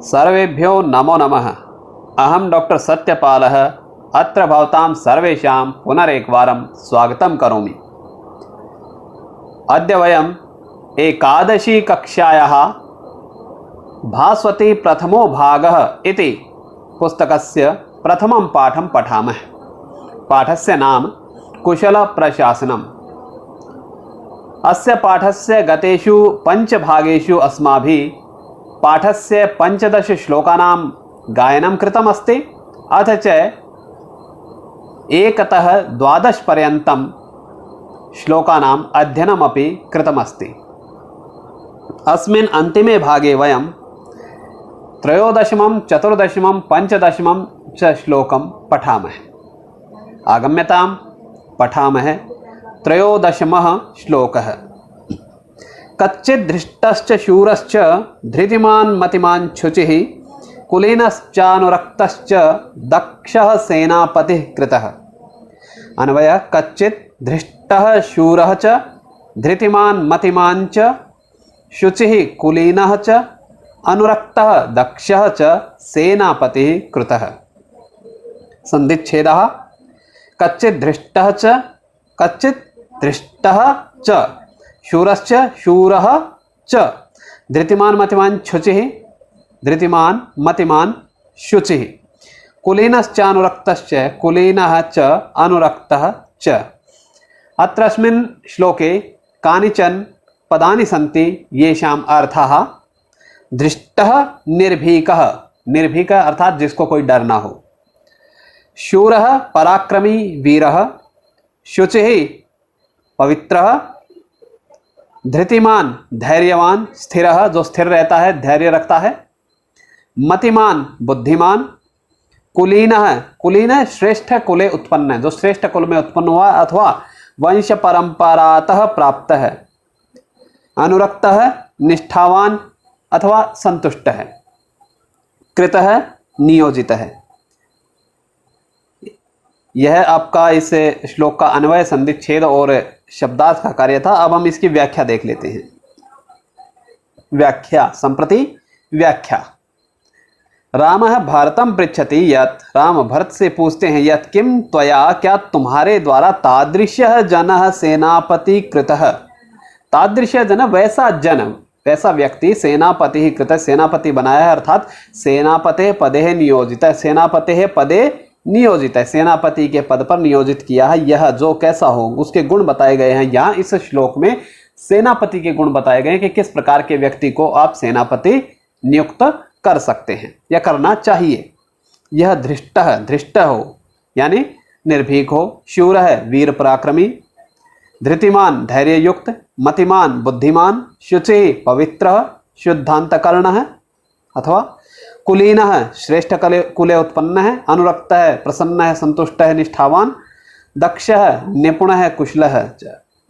सर्वेभ्यो नमो नमः। अहम डॉक्टर सत्यपालः अत्र भवतां सर्वेषां पुनरेकवारं स्वागतं करोमि। अद्य वयम् एकादशी कक्षायाः भास्वती प्रथमो भागः इति पुस्तकस्य प्रथमं पाठं पठामः। पाठस्य नाम कुशलप्रशासनम्। अस्य पाठस्य गतेषु पञ्चभागेषु अस्माभिः पाठस्य 15 श्लोकानां गायनं कृतमस्ति, अथ च 1 तः 12 पर्यन्तं श्लोकानाम् अध्ययनमपि कृतमस्ति। अस्मिन् अन्तिमे भागे वयं 13, 14, 15 च श्लोकं पठामः। आगम्यतां पठामः 13 श्लोकः। कच्चित् धृष्टश्च शूरश्च धृतिमान् मतिमान् शुचिः कुलीनश्चानुरक्तश्च दक्षः सेनापतिः कृतः। अन्वयः कच्चित् धृष्टः शूरः च धृतिमान् मतिमान् च शुचिः कुलीनः च अनुरक्तः दक्षः च सेनापतिः कृतः। संधिच्छेदः कच्चित् धृष्टः च शूरश्च शूरः च धृतिमान् मतिमान् शुचिः धृतिमान् मतिमान् शुचिः कुलीनश्चानुरक्तश्च कुलीनः च अनुरक्तः च। अत्रस्मिन् श्लोके कानिचन पदानि सन्ति येषाम् अर्थः धृष्टः निर्भीकः, निर्भीकः अर्थात जिसको कोई डर ना हो, शूरः पराक्रमी वीरः, शुचिः पवित्रः, धृतिमान धैर्यवान स्थिरः जो स्थिर रहता है, धैर्य रखता है, मतिमान बुद्धिमान, कुलीनः कुलीन श्रेष्ठ कुले उत्पन्न है, जो श्रेष्ठ कुल में उत्पन्न हुआ अथवा वंश परंपरातः प्राप्त है, अनुरक्तः निष्ठावान अथवा संतुष्ट है, कृतः नियोजित है। यह आपका इस श्लोक का अन्वय, संधिच्छेद और शब्दार्थ का कार्य था। अब हम इसकी व्याख्या देख लेते हैं। व्याख्या संप्रति व्याख्या। रामः भारतं पृच्छति यत्, राम भरत से पूछते हैं, यत् किम त्वया, क्या तुम्हारे द्वारा तादृशः जनः सेनापति कृतः। तादृशः जन वैसा जन, वैसा व्यक्ति सेनापति कृतः, सेनापति बनाया है, अर्थात सेनापते पदे नियोजित, सेनापते पदे नियोजित है, सेनापति के पद पर नियोजित किया है। यह जो कैसा हो उसके गुण बताए गए हैं। यहाँ इस श्लोक में सेनापति के गुण बताए गए हैं कि किस प्रकार के व्यक्ति को आप सेनापति नियुक्त कर सकते हैं या करना चाहिए। यह धृष्ट हो यानी निर्भीक हो, शूर है वीर पराक्रमी, धृतिमान धैर्य युक्त, मतिमान बुद्धिमान, शुचि पवित्र शुद्धांतकर्ण है अथवा कुलीन है श्रेष्ठ कुले उत्पन्न है, अनुरक्त है प्रसन्न है संतुष्ट है निष्ठावान, दक्ष है निपुण है कुशल है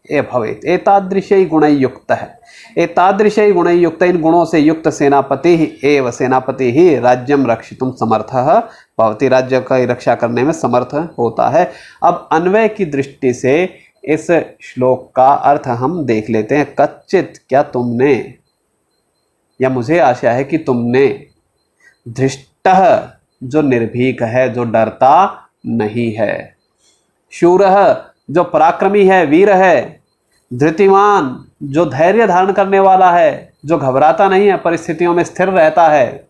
ये भवेत्। एतादृशै गुणै युक्त है, एतादृशै गुणै युक्त, इन गुणों से युक्त सेनापति ही एव सेनापति ही राज्यम रक्षितुं समर्थः भवति, राज्य का रक्षा करने में समर्थ होता है। अब अन्वय की दृष्टि से इस श्लोक का अर्थ हम देख लेते हैं। कच्चित क्या तुमने, या मुझे आशा है कि तुमने, धृष्टः जो निर्भीक है, जो डरता नहीं है, शूरः जो पराक्रमी है वीर है, धृतिमान जो धैर्य धारण करने वाला है, जो घबराता नहीं है, परिस्थितियों में स्थिर रहता है,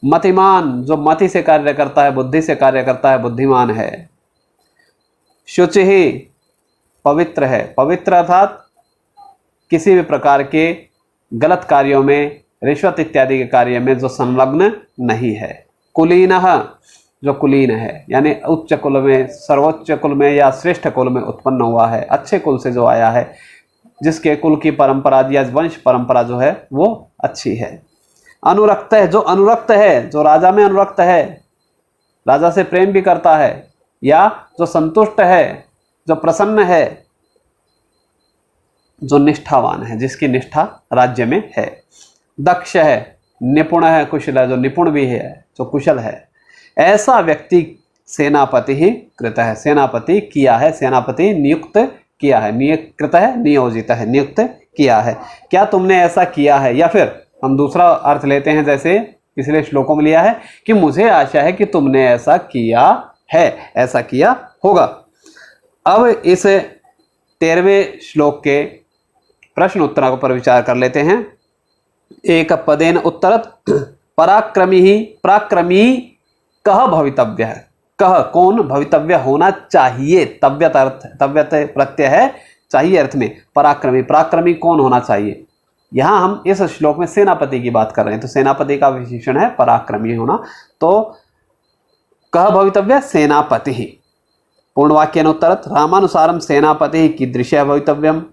मतिमान जो मति से कार्य करता है, बुद्धि से कार्य करता है, बुद्धिमान है, शुचि पवित्र है, पवित्र अर्थात किसी भी प्रकार के गलत कार्यों में, रिश्वत इत्यादि के कार्य में जो संलग्न नहीं है, कुलीनः जो कुलीन है यानी उच्च कुल में, सर्वोच्च कुल में या श्रेष्ठ कुल में उत्पन्न हुआ है, अच्छे कुल से जो आया है, जिसके कुल की परंपरा या वंश परंपरा जो है वो अच्छी है, अनुरक्त है जो अनुरक्त है, जो राजा में अनुरक्त है, राजा से प्रेम भी करता है, या जो संतुष्ट है, जो प्रसन्न है, जो निष्ठावान है, जिसकी निष्ठा राज्य में है, दक्ष है, निपुण है, कुशल है, जो निपुण भी है, जो कुशल है, ऐसा व्यक्ति सेनापति ही कृत है, सेनापति किया है, सेनापति नियुक्त किया है, नियुक्त है, नियोजित है, नियुक्त किया है। क्या तुमने ऐसा किया है, या फिर हम दूसरा अर्थ लेते हैं, जैसे इसलिए श्लोकों में लिया है कि मुझे आशा है कि तुमने ऐसा किया है, ऐसा किया होगा। अब इस 13वें श्लोक के प्रश्न उत्तरों पर विचार कर लेते हैं। एक पदेन उत्तरत पराक्रमी ही पराक्रमी कह भवितव्य है। कह कौन भवितव्य होना चाहिए, तव्यत अर्थ, तव्यत प्रत्यय है चाहिए अर्थ में। पराक्रमी, पराक्रमी कौन होना चाहिए। यहां हम इस श्लोक में सेनापति की बात कर रहे हैं, तो सेनापति का विशेषण है पराक्रमी होना। तो कह भवितव्य सेनापति ही। पूर्ण वाक्यानुत्तरत रामानुसारम सेनापति कीदृशः भवितव्यम।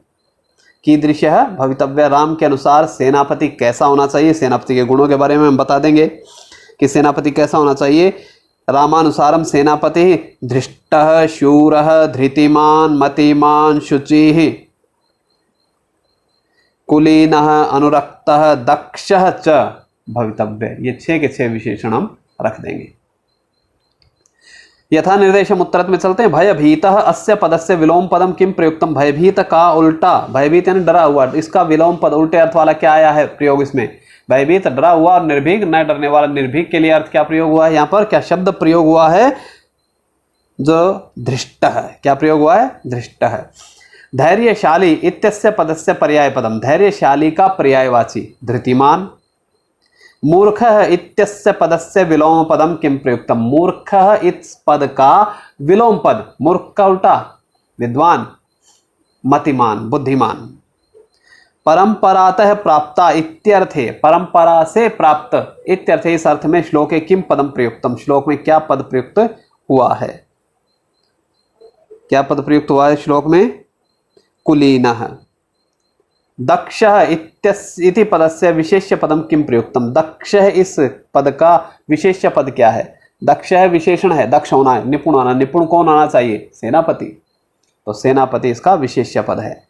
कीदृशः भवितव्य, राम के अनुसार सेनापति कैसा होना चाहिए। सेनापति के गुणों के बारे में हम बता देंगे कि सेनापति कैसा होना चाहिए। रामानुसारम सेनापति धृष्टः शूरः धृतिमान मतिमान शुचिः कुलीनः अनुरक्तः दक्षः च भवितव्य। ये 6 के 6 विशेषण हम रख देंगे। यथा निर्देशम उत्तरत में चलते हैं। भयभीतः अस्य पदस्य विलोम पदम किम प्रयुक्तम। भयभीत का उल्टा, भयभीत यानी डरा हुआ, इसका विलोम पद उल्टे अर्थ वाला क्या आया है प्रयोग इसमें। भयभीत डरा हुआ और निर्भीक न डरने वाला, निर्भीक के लिए अर्थ क्या प्रयोग हुआ है यहाँ पर, क्या शब्द प्रयोग हुआ है, जो धृष्ट है। क्या प्रयोग हुआ है, धृष्ट है। धैर्यशाली इत्यस्य पदस्य पर्याय पदम, धैर्यशाली का पर्यायवाची धृतिमान। मूर्ख इत्यस्य पदस्य विलोम पदम किम प्रयुक्तम। मूर्ख इस पद का विलोम पद, मूर्ख का उल्टा विद्वान, मतिमान बुद्धिमान। परंपरातः प्राप्ता इत्यर्थे, परंपरा से प्राप्त इत्यर्थे, इस अर्थ में श्लोक किम पदम प्रयुक्तम, श्लोक में क्या पद प्रयुक्त हुआ है। क्या पद प्रयुक्त हुआ है श्लोक में, कुलीनः। दक्ष इति पदस्य विशेष्य पदम किम प्रयुक्तम। दक्ष इस पद का विशेष्य पद क्या है। दक्ष है विशेषण है, दक्ष होना है, निपुण होना। निपुण कौन होना चाहिए, सेनापति। तो सेनापति इसका विशेष्य पद है।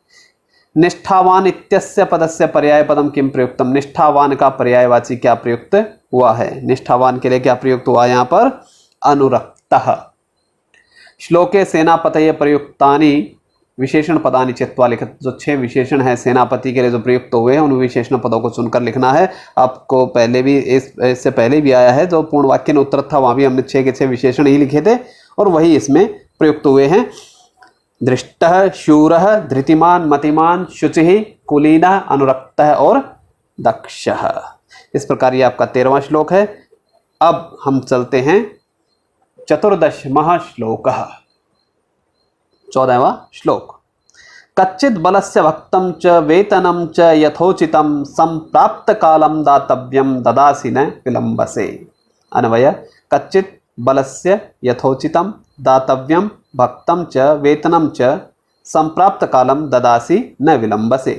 निष्ठावान इत्यस्य पदस्य पर्याय पदम किम प्रयुक्तम। निष्ठावान का पर्यायवाची क्या प्रयुक्त हुआ है। निष्ठावान के लिए क्या प्रयुक्त हुआ यहाँ पर, अनुरक्तः। श्लोके सेनापतये प्रयुक्तानि विशेषण पदानि चित्वा लिखित। जो 6 विशेषण है सेनापति के लिए जो प्रयुक्त हुए हैं, उन विशेषण पदों को चुनकर लिखना है। आपको पहले भी इससे पहले भी आया है, जो पूर्ण वाक्य में उत्तर था वहां भी हमने 6 के 6 विशेषण ही लिखे थे और वही इसमें प्रयुक्त हुए हैं। धृष्टः शूरः धृतिमान मतिमान शुचिः कुलीनः अनुरक्तः और दक्षः। इस प्रकार ये आपका 13वां श्लोक है। अब हम चलते हैं 14वां श्लोकः। 14वां श्लोक। कच्चित् बलस्य भक्तं च वेतनं च यथोचितं संप्राप्त कालं दातव्यं ददासि न विलंबसे। अन्वय। कच्चित् बलस्य यथोचितं दातव्यं भक्तं च वेतनं च संप्राप्त कालं ददासि न विलंबसे।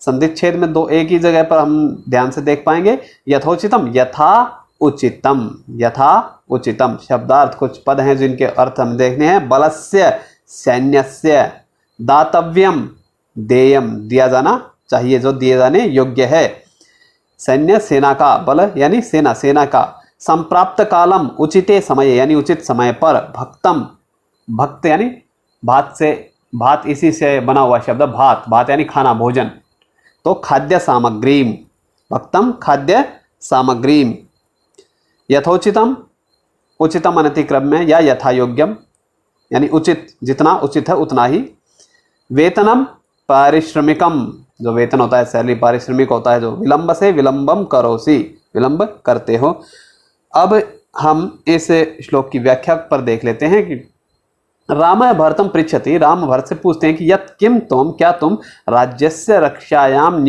संधिच्छेद में दो एक ही जगह पर हम ध्यान से देख पाएंगे। यथोचितम, यथा उचितम, यथा उचितम शब्दार्थ कुछ पद हैं जिनके अर्थ हम देखने हैं। बलस्य सैन्यस्य, दातव्यम देयम दिया जाना चाहिए, जो दिए जाने योग्य है। सैन्य सेना का, बल यानी सेना, सेना का। संप्राप्त कालम उचिते समय यानी उचित समय पर। भक्तम, भक्त यानी भात से, भात इसी से बना हुआ शब्द भात, भात यानी खाना भोजन। तो खाद्य सामग्रीम, भक्तम खाद्य सामग्रीम। यथोचितम, उचितम अनतिक्रम में या यथा योग्यम यानी उचित, जितना उचित है उतना ही। वेतनम पारिश्रमिकम, जो वेतन होता है सैलरी, पारिश्रमिक होता है जो। विलंब से विलंबम करोसी, विलंब करते हो। अब हम इस श्लोक की व्याख्या पर देख लेते हैं कि राम भरतम पृच्छति, राम भरत से पूछते हैं कि यत् किम तुम, क्या तुम राज्यस्य रक्षायाम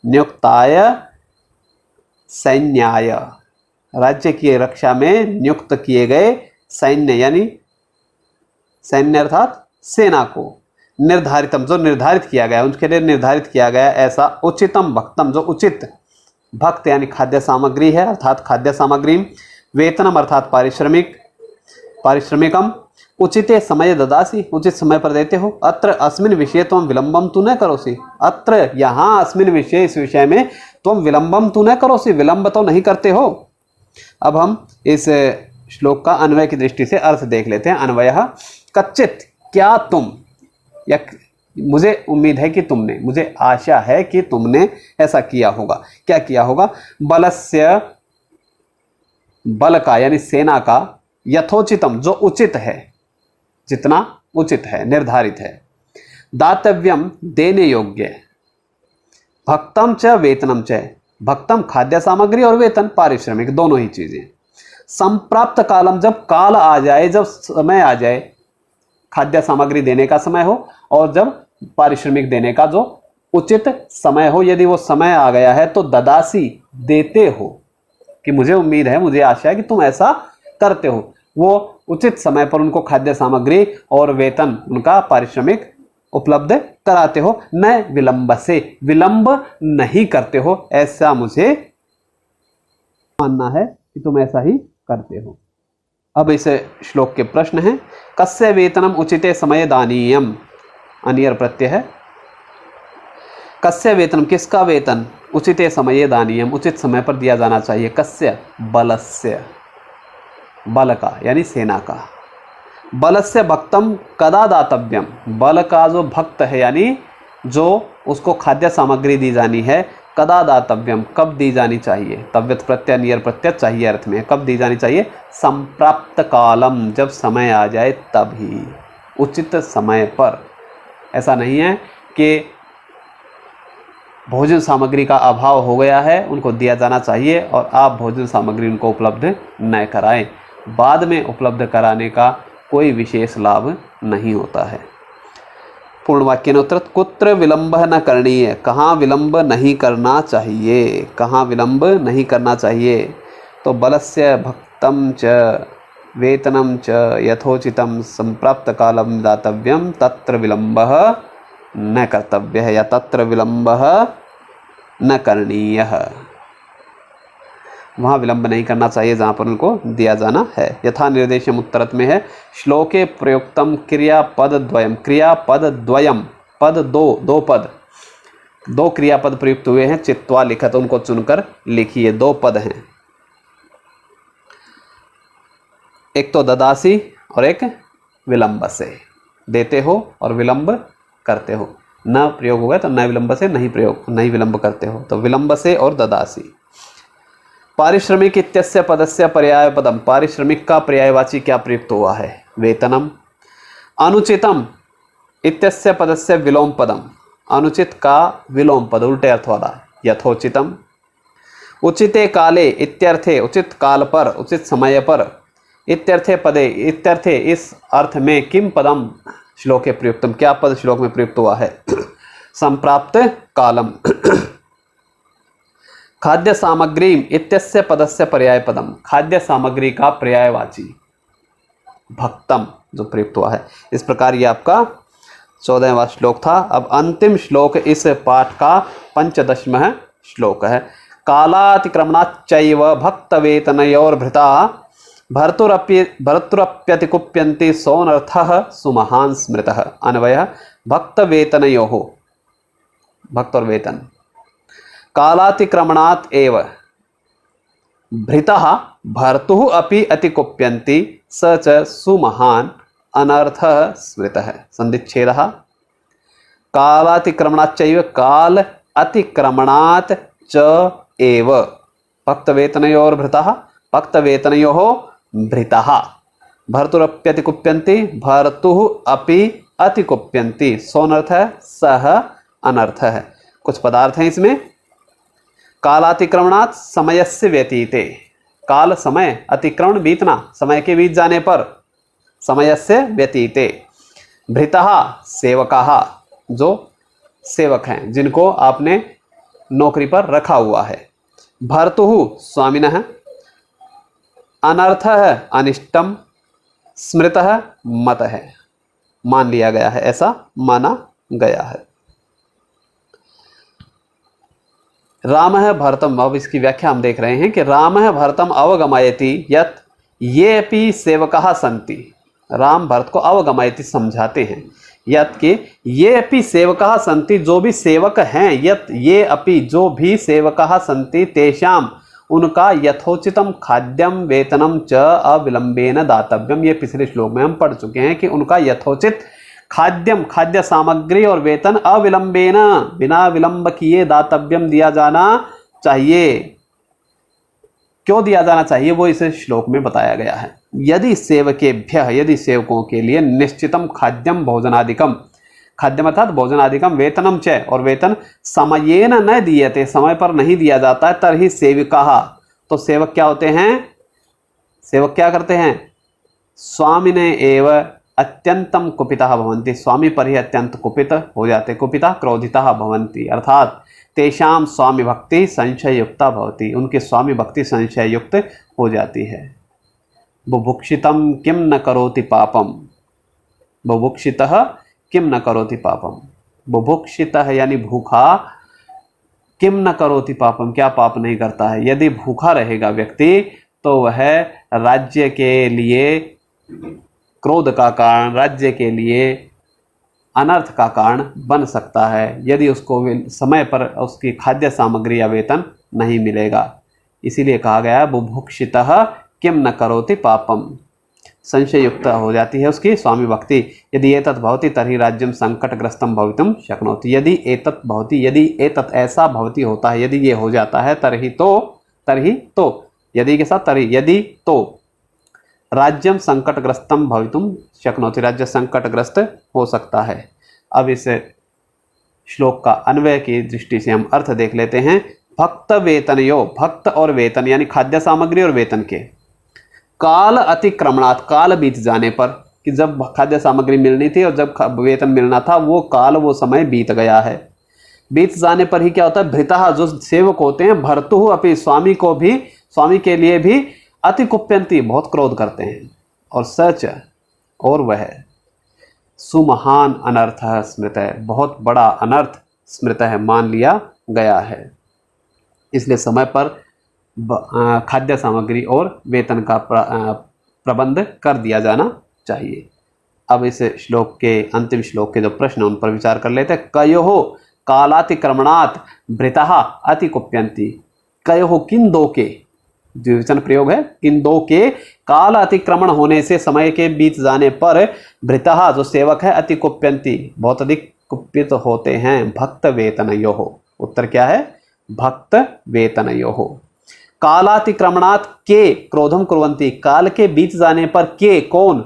नियुक्ताय सैन्याय, राज्य की रक्षा में नियुक्त किए गए सैन्य यानी सैन्य अर्थात सेना को, निर्धारितम जो निर्धारित किया गया, उनके लिए निर्धारित किया गया ऐसा उचितम भक्तम जो उचित, भक्त यानी खाद्य सामग्री है अर्थात खाद्य सामग्री। वेतनम अर्थात पारिश्रमिक, पारिश्रमिकम। उचिते समय ददासी, उचित समय पर देते हो। अत्र अस्मिन विषय तुम विलंबम तू न करोसी, अत्र यहाँ अस्मिन विषय, इस विषय में तुम विलंबम तू न करोसी, विलंब तो नहीं करते हो। अब हम इस श्लोक का अन्वय की दृष्टि से अर्थ देख लेते हैं। अन्वय कच्चित, क्या तुम, या मुझे उम्मीद है कि तुमने, मुझे आशा है कि तुमने ऐसा किया होगा। क्या किया होगा? बलस्य, बल का यानी सेना का, यथोचितम जो उचित है, जितना उचित है, निर्धारित है, दातव्यम देने योग्य, भक्तम च वेतनम च, भक्तम खाद्य सामग्री और वेतन पारिश्रमिक दोनों ही चीजें। संप्राप्त कालम, जब काल आ जाए, जब समय आ जाए, खाद्य सामग्री देने का समय हो और जब पारिश्रमिक देने का जो उचित समय हो, यदि वो समय आ गया है तो ददासी, देते हो, कि मुझे उम्मीद है, मुझे आशा है कि तुम ऐसा करते हो। वो उचित समय पर उनको खाद्य सामग्री और वेतन, उनका पारिश्रमिक उपलब्ध कराते हो, न विलंब से, विलंब नहीं करते हो, ऐसा मुझे मानना है कि तुम ऐसा ही करते हो। अब इस श्लोक के प्रश्न हैं, कस्य वेतनम उचिते समय दानीयम, अनियर प्रत्यय है। कस्य वेतनम, किसका वेतन, उचिते समये दानीयम, उचित समय पर दिया जाना चाहिए। कस्य, बलस्य, बल का यानी सेना का। बलस्य भक्तम कदा दातव्यम, बल का जो भक्त है यानी जो उसको खाद्य सामग्री दी जानी है, कदा दातव्यम, कब दी जानी चाहिए। तव्यत प्रत्यय नियर प्रत्यय चाहिए अर्थ में, कब दी जानी चाहिए। संप्राप्त कालम, जब समय आ जाए तभी, उचित समय पर। ऐसा नहीं है कि भोजन सामग्री का अभाव हो गया है, उनको दिया जाना चाहिए और आप भोजन सामग्री उनको उपलब्ध न कराएं, बाद में उपलब्ध कराने का कोई विशेष लाभ नहीं होता है। पूर्ण वाक्य उत्तर, कुत्र विलंब न करणीय, कहाँ विलंब नहीं करना चाहिए, कहाँ विलंब नहीं करना चाहिए। तो बलस्य भक्तम च वेतनम च यथोचितम संप्राप्त कालम दातव्यम, तत्र विलंबः न कर्तव्यः या तत्र विलंबः न करणीयः, वहाँ विलंब नहीं करना चाहिए जहाँ पर उनको दिया जाना है। यथा निर्देशम उत्तरत में है, श्लोके प्रयुक्तम क्रियापद द्वयम, क्रियापद द्वयम, पद दो पद, दो क्रियापद प्रयुक्त हुए हैं, चित्वा लिखत, उनको चुनकर लिखिए। दो पद हैं, एक तो ददासी और एक विलंब से, देते हो और विलंब करते हो। न प्रयोग हो गया तो न विलंब से, नहीं प्रयोग, नहीं विलंब करते हो, तो विलंब से और ददासी। पारिश्रमिक इत्यस्य पदस्य पर्याय पदम, पारिश्रमिक का पर्यायवाची क्या प्रयुक्त हुआ है, वेतनम। अनुचितम इत्यस्य पदस्य विलोम पदम, अनुचित का विलोम पद, उल्टे अर्थ वाला, यथोचितम। उचिते काले इत्यर्थे, उचित काल पर, उचित समय पर, इत्यर्थे पदे, इत्यर्थे इस अर्थ में, किम पदम श्लोके प्रयुक्तम, क्या पद श्लोक में प्रयुक्त हुआ है। संप्राप्त कालम। खाद्य सामग्री इत्यस्य पदस्य पर्याय पदम, खाद्य सामग्री का पर्यायवाची भक्तम जो प्रयुक्त हुआ है। इस प्रकार ये आपका 14वां श्लोक था। अब अंतिम श्लोक इस पाठ का 15वां श्लोक है। कालातिक्रमणाच्चैव भक्तवेतनयोर्भृता भर्तुरप्यतिकुप्यन्ति सोऽनर्थः सुमहान् स्मृतः। अन्वयः भक्तवेतनयोः, भक्त और वेतन, कालातिक्रमणात् एव भृतः भर्तुः अपि अतिकुप्यन्ति स च सुमहान् अनर्थः स्मृतः। संधिच्छेदः कालातिक्रमणाच्चैव, काल अतिक्रमणात् च एव भक्तवेतनयोर्भृतः, भक्तवेतनयोः भृतः, भर्तुरप्यतिकुप्यन्ति, भर्तुः अपि अतिकुप्यन्ति, सोऽनर्थः सः अनर्थः। कुछ पदार्थ हैं इसमें। कालातिक्रमणात् समयस्य व्यतीते, काल समय, अतिक्रमण बीतना, समय के बीत जाने पर, समयस्य व्यतीते। भृतः सेवकाः, जो सेवक हैं जिनको आपने नौकरी पर रखा हुआ है। भर्तुः स्वामिनः, अनर्थः अनिष्टम, स्मृतः मतः, मान लिया गया है, ऐसा माना गया है। रामः भरतम, अब इसकी व्याख्या हम देख रहे हैं कि रामः भरतम अवगमयति यत् ये अपि सेवकाः सन्ति, राम भरत को अवगमयति समझाते हैं, यत् कि ये अपि सेवकाः सन्ति, जो भी सेवक हैं, यत् ये अपि जो भी सेवकाः सन्ति, तेषाम उनका यथोचितम खाद्यम वेतनम च अविलंबेन दातव्यम। ये पिछले श्लोक में हम पढ़ चुके हैं कि उनका यथोचित खाद्यम खाद्य सामग्री और वेतन अविलंबेन बिना विलंब किए दातव्यम दिया जाना चाहिए। क्यों दिया जाना चाहिए वो इस श्लोक में बताया गया है। यदि सेवकेभ्यः यदि सेवकों के लिए निश्चितम खाद्यम भोजनादिकम खाद्यम अर्थात भोजनादिकम वेतनम च और वेतन समयेन न दीयते समय पर नहीं दिया जाता है तर्हि सेविकाः तो सेवक क्या होते हैं, सेवक क्या करते हैं, स्वामिने एव अत्यंतम कुपितः भवन्ति स्वामी पर ही अत्यंत कुपित हो जाते, कुपितः क्रोधितः भवन्ति अर्थात तेषाम स्वामी भक्ति संशय युक्ता भवति उनकी स्वामी भक्ति संशय युक्त हो जाती है। बुभुक्षितम किम न करोति पापम बुभुक्षितः किम न करोति पापम बुभुक्षितः यानी भूखा किम न करोति पापम क्या पाप नहीं करता है। यदि भूखा रहेगा व्यक्ति तो वह राज्य के लिए क्रोध का कारण राज्य के लिए अनर्थ का कारण बन सकता है यदि उसको समय पर उसकी खाद्य सामग्री या वेतन नहीं मिलेगा। इसीलिए कहा गया बुभुक्षितः किम न करोति पापम संशय युक्त हो जाती है उसकी स्वामी भक्ति। यदि एतत् भवति तर्हि राज्यम संकटग्रस्तम भवितुम शक्नोति यदि एतत् भवति यदि एतत् ऐसा भवति होता है यदि ये हो जाता है तर्हि तो यदि के साथ तर्हि यदि तो राज्यम संकटग्रस्तम भवितुम शक्नोति राज्य संकटग्रस्त हो सकता है। अब इस श्लोक का अन्वय की दृष्टि से हम अर्थ देख लेते हैं। भक्त वेतनयो भक्त और वेतन यानी खाद्य सामग्री और वेतन के काल अतिक्रमणात् काल बीत जाने पर कि जब खाद्य सामग्री मिलनी थी और जब वेतन मिलना था वो काल वो समय बीत गया है। बीत जाने पर ही क्या होता है भृतः जो सेवक होते हैं भर्तुः अपनी स्वामी को भी स्वामी के लिए भी अति कुप्यंती बहुत क्रोध करते हैं और सच और वह सुमहान अनर्थ स्मृत है बहुत बड़ा अनर्थ स्मृत है मान लिया गया है। इसलिए समय पर खाद्य सामग्री और वेतन का प्रबंध कर दिया जाना चाहिए। अब इस श्लोक के अंतिम श्लोक के जो प्रश्न उन पर विचार कर लेते हैं। कयोः कालातिक्रमणात् भृतः अति कुप्यंती कयोः किन दो के द्विवचन प्रयोग है किन दो के काल अतिक्रमण होने से समय के बीत जाने पर भृतः जो सेवक है अति कुप्यंती बहुत अधिक कुपित होते हैं भक्त वेतनयोः उत्तर क्या है भक्त वेतनयोः। कालातिक्रमणात् के क्रोधम कुर्वन्ति काल के बीत जाने पर के कौन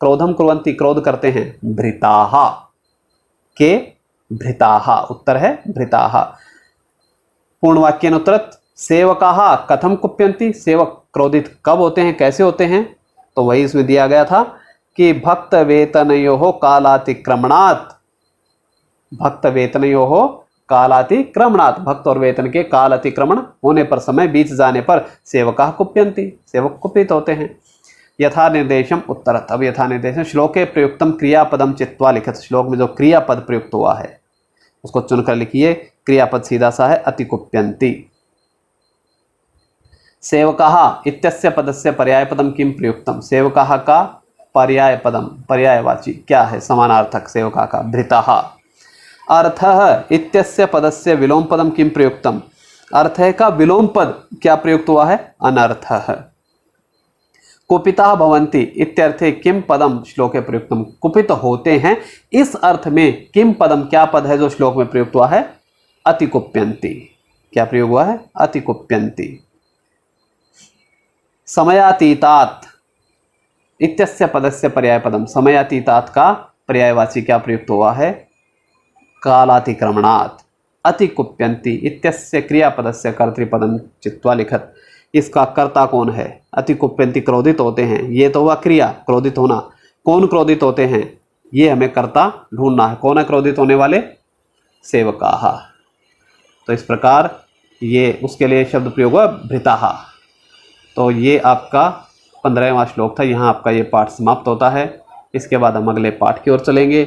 क्रोधम कुर्वन्ति क्रोध करते हैं भृताः के भृताः उत्तर है भृताः। पूर्ण वाक्येन उत्तरत् सेवकाः कथम कुप्यन्ति सेवक क्रोधित कब होते हैं कैसे होते हैं तो वही इसमें दिया गया था कि भक्त वेतनयोः कालातिक्रमणात् भक्त वेतनयोः कालातिक्रमणात् भक्त और वेतन के काल अतिक्रमण होने पर समय बीत जाने पर सेवकाः कुप्यन्ति सेवक कुपित होते हैं। यथा निर्देशम उत्तरत अब यथा निर्देशम श्लोके प्रयुक्तम क्रियापदम चित्वा लिखित श्लोक में जो क्रियापद प्रयुक्त हुआ है उसको चुनकर लिखिए। क्रियापद सीधा सा है अति कुप्यन्ति। सेवकाः इत्यस्य पदस्य पर्यायपदम किम प्रयुक्तम सेवकाः का पर्याय पदम पर्यायवाची क्या है समानार्थक सेवकाः का भृतः। अर्थः इत्यस्य पदस्य विलोम पदम किम प्रयुक्तम अर्थ है का विलोम पद क्या प्रयुक्त हुआ है अनर्थः। कुपिताः भवन्ति इत्यर्थे किम पदम श्लोके प्रयुक्तम कुपित होते हैं इस अर्थ में किम पदम क्या पद है जो श्लोक में प्रयुक्त हुआ है अति कुप्यन्ति क्या प्रयोग हुआ है अति कुप्यन्ति। समयातीतात् इत्यस्य पदस्य पर्यायपदम समयातीतात् का पर्यायवाची क्या प्रयुक्त हुआ है कालातिक्रमणात्। अति कुप्यन्ति इत्यस्य क्रियापदस्य कर्तृपदम चित्वा लिखत इसका कर्ता कौन है अति कुप्यन्ति क्रोधित होते हैं ये तो हुआ क्रिया क्रोधित होना कौन क्रोधित होते हैं ये हमें कर्ता ढूंढना है कौन है क्रोधित होने वाले सेवकाः। तो इस प्रकार ये उसके लिए शब्द प्रयोग हुआ भृताः। तो ये आपका 15वां श्लोक था यहाँ आपका ये पाठ समाप्त होता है। इसके बाद हम अगले पाठ की ओर चलेंगे।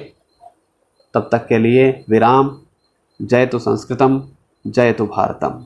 तब तक के लिए विराम। जय तु संस्कृतम जय तु भारतम।